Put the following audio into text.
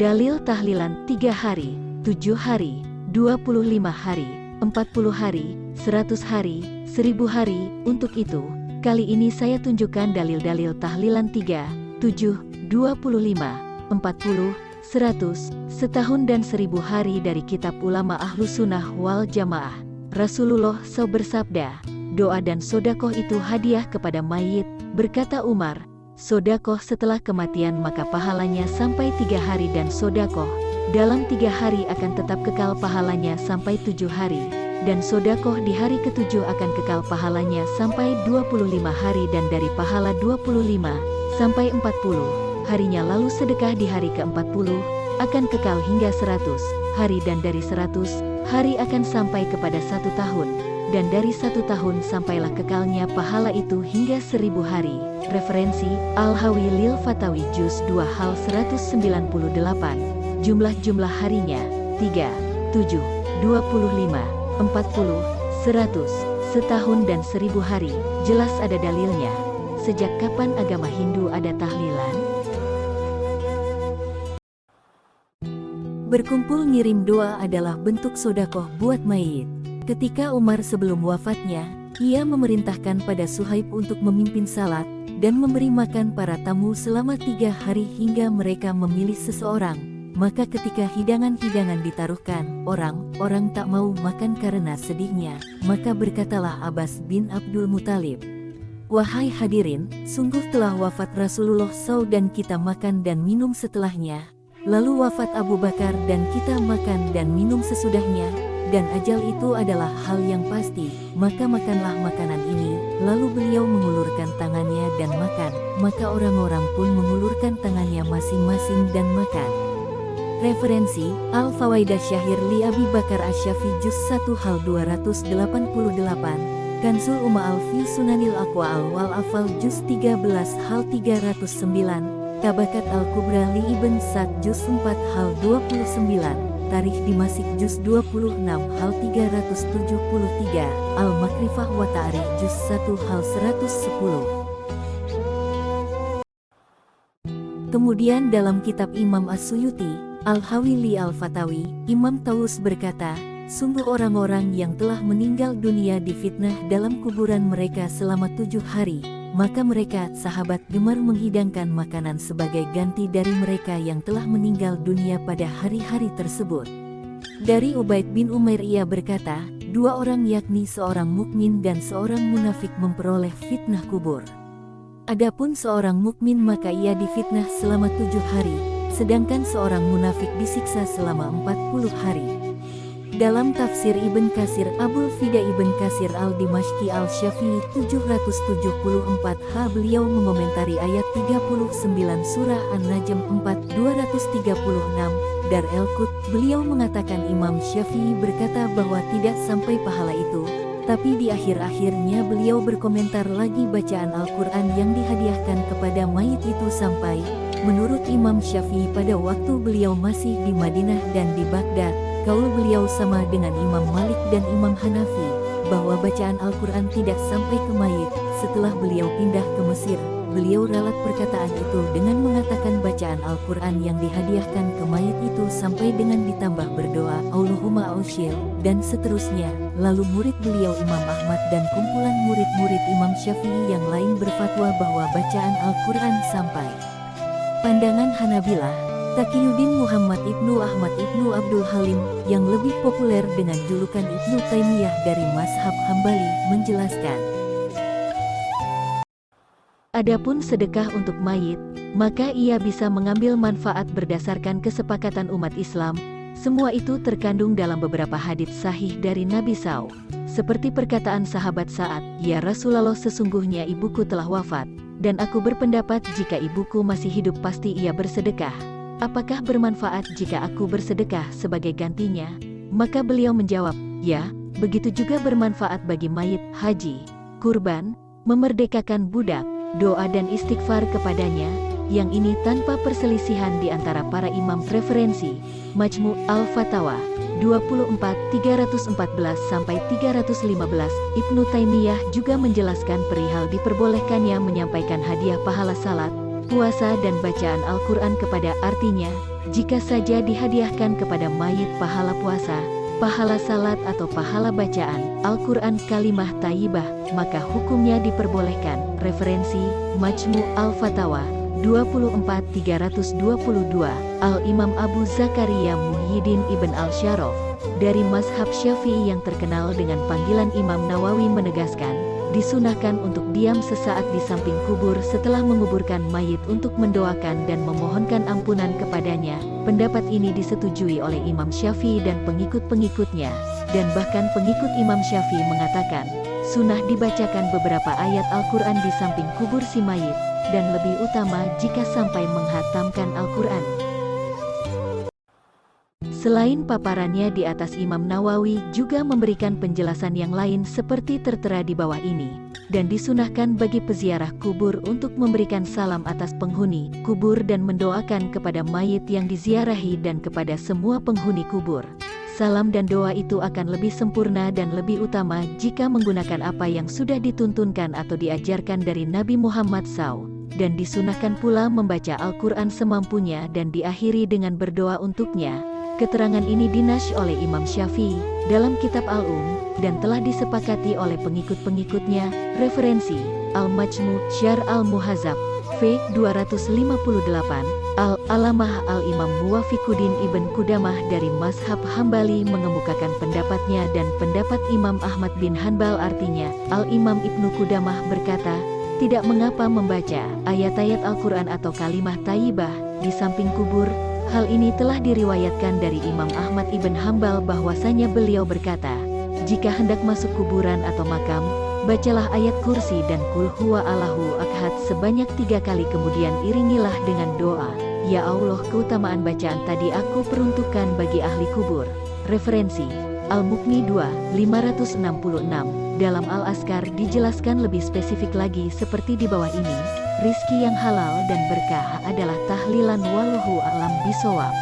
Dalil tahlilan 3 hari, 7 hari, 25 hari, 40 hari, 100 hari, 1000 hari. Untuk itu, kali ini saya tunjukkan dalil-dalil tahlilan 3, 7, 25, 40, 100, setahun dan 1000 hari dari kitab ulama Ahlus Sunnah wal Jamaah. Rasulullah SAW bersabda, doa dan sodakoh itu hadiah kepada mayit. Berkata Umar, sodakoh setelah kematian maka pahalanya sampai 3 hari dan sodakoh dalam 3 hari akan tetap kekal pahalanya sampai 7 hari. Dan sodakoh di hari ke-7 akan kekal pahalanya sampai 25 hari dan dari pahala 25 sampai 40 harinya. Lalu sedekah di hari ke-40 akan kekal hingga 100 hari dan dari 100 hari akan sampai kepada 1 tahun. Dan dari 1 tahun sampailah kekalnya pahala itu hingga 1000 hari. Referensi, Al-Hawi Lil Fatawi Juz 2 hal 198. Jumlah harinya, 3, 7, 25, 40, 100, setahun dan 1000 hari. Jelas ada dalilnya. Sejak kapan agama Hindu ada tahlilan? Berkumpul ngirim doa adalah bentuk sodakoh buat mayit. Ketika Umar sebelum wafatnya, ia memerintahkan pada Suhaib untuk memimpin salat dan memberi makan para tamu selama 3 hari hingga mereka memilih seseorang. Maka ketika hidangan-hidangan ditaruhkan, orang-orang tak mau makan karena sedihnya. Maka berkatalah Abbas bin Abdul Muthalib, wahai hadirin, sungguh telah wafat Rasulullah SAW dan kita makan dan minum setelahnya. Lalu wafat Abu Bakar dan kita makan dan minum sesudahnya. Dan ajal itu adalah hal yang pasti, maka makanlah makanan ini. Lalu beliau mengulurkan tangannya dan makan, maka orang-orang pun mengulurkan tangannya masing-masing dan makan. Referensi, Al-Fawaidah Syahir li Abi Bakar Asy-Syafi Juz 1 hal 288, Kanzul Umma Al-Fi Sunanil Aqwal wal Afal Juz 13 hal 309, Tabakat Al-Kubra li Ibn Sa'd Juz 4 hal 29, Tarikh Dimasik Juz 26 hal 373, Al-Makrifah wa Ta'rikh Juz 1 hal 110. Kemudian dalam kitab Imam As-Suyuti, Al-Hawili Al-Fatawi, Imam Taus berkata, sungguh orang-orang yang telah meninggal dunia difitnah dalam kuburan mereka selama 7 hari, maka mereka, sahabat, gemar menghidangkan makanan sebagai ganti dari mereka yang telah meninggal dunia pada hari-hari tersebut. Dari Ubaid bin Umair ia berkata, 2 orang yakni seorang mukmin dan seorang munafik memperoleh fitnah kubur. Adapun seorang mukmin maka ia difitnah selama 7 hari, sedangkan seorang munafik disiksa selama 40 hari. Dalam tafsir Ibn Katsir Abul Fida Ibn Katsir Al-Dimashqi Al-Syafi'i 774h beliau mengomentari ayat 39 surah An-Najm 4 236 Dar El-Qut. Beliau mengatakan Imam Syafi'i berkata bahwa tidak sampai pahala itu, tapi di akhir-akhirnya beliau berkomentar lagi bacaan Al-Quran yang dihadiahkan kepada mayit itu sampai, menurut Imam Syafi'i pada waktu beliau masih di Madinah dan di Baghdad, kaul beliau sama dengan Imam Malik dan Imam Hanafi, bahwa bacaan Al-Quran tidak sampai ke mayit. Setelah beliau pindah ke Mesir, beliau ralat perkataan itu dengan mengatakan bacaan Al-Quran yang dihadiahkan ke mayit itu sampai dengan ditambah berdoa, Allahumma aushil, dan seterusnya. Lalu murid beliau Imam Ahmad dan kumpulan murid-murid Imam Syafi'i yang lain berfatwa bahwa bacaan Al-Quran sampai. Pandangan Hanabilah, Taqiyuddin Muhammad Ibnu Ahmad Ibnu Abdul Halim, yang lebih populer dengan julukan Ibnu Taimiyah dari mazhab Hambali, menjelaskan. Adapun sedekah untuk mayit, maka ia bisa mengambil manfaat berdasarkan kesepakatan umat Islam. Semua itu terkandung dalam beberapa hadits sahih dari Nabi SAW. Seperti perkataan sahabat Sa'ad, ya Rasulullah, sesungguhnya ibuku telah wafat, dan aku berpendapat jika ibuku masih hidup pasti ia bersedekah. Apakah bermanfaat jika aku bersedekah sebagai gantinya? Maka beliau menjawab, ya, begitu juga bermanfaat bagi mayit, haji, kurban, memerdekakan budak, doa dan istighfar kepadanya, yang ini tanpa perselisihan di antara para imam. Referensi, Majmu' Al-Fatawa, 24-314-315. Ibnu Taimiyah juga menjelaskan perihal diperbolehkannya menyampaikan hadiah pahala salat, puasa dan bacaan Al-Quran kepada, artinya, Jika saja dihadiahkan kepada mayit pahala puasa, pahala salat atau pahala bacaan Al-Quran kalimah thayyibah, maka hukumnya diperbolehkan. Referensi, Majmu' Al-Fatawa, 24/322, Al-Imam Abu Zakaria Muhyiddin Ibn Al-Syaraf, dari mazhab Syafi'i yang terkenal dengan panggilan Imam Nawawi menegaskan, disunahkan untuk diam sesaat di samping kubur setelah menguburkan mayit untuk mendoakan dan memohonkan ampunan kepadanya. Pendapat ini disetujui oleh Imam Syafi'i dan pengikut-pengikutnya, dan bahkan pengikut Imam Syafi'i mengatakan, sunnah dibacakan beberapa ayat Al-Quran di samping kubur si mayit, dan lebih utama jika sampai menghatamkan Al-Quran. Selain paparannya di atas, Imam Nawawi juga memberikan penjelasan yang lain seperti tertera di bawah ini, dan disunahkan bagi peziarah kubur untuk memberikan salam atas penghuni kubur dan mendoakan kepada mayit yang diziarahi dan kepada semua penghuni kubur. Salam dan doa itu akan lebih sempurna dan lebih utama jika menggunakan apa yang sudah dituntunkan atau diajarkan dari Nabi Muhammad SAW, dan disunahkan pula membaca Al-Quran semampunya dan diakhiri dengan berdoa untuknya. Keterangan ini dinasy oleh Imam Syafi'i dalam kitab dan telah disepakati oleh pengikut-pengikutnya. Referensi, Al-Majmu' Syarh Al-Muhadzab, v. 258, Al-Alamah Al-Imam Muwafiquddin Ibn Qudamah dari mazhab Hambali mengemukakan pendapatnya dan pendapat Imam Ahmad bin Hanbal. Artinya, Al-Imam Ibnu Qudamah berkata, tidak mengapa membaca ayat-ayat Al-Quran atau kalimah thayyibah di samping kubur. Hal ini telah diriwayatkan dari Imam Ahmad ibn Hanbal bahwasanya beliau berkata, jika hendak masuk kuburan atau makam, bacalah ayat kursi dan Qul huwa Allahu ahad sebanyak 3 kali, kemudian iringilah dengan doa, ya Allah, keutamaan bacaan tadi aku peruntukkan bagi ahli kubur. Referensi, Al-Mughni 2, 566. Dalam Al-Azkar dijelaskan lebih spesifik lagi seperti di bawah ini. Rizki yang halal dan berkah adalah tahlilan, wallahu a'lam bishawab.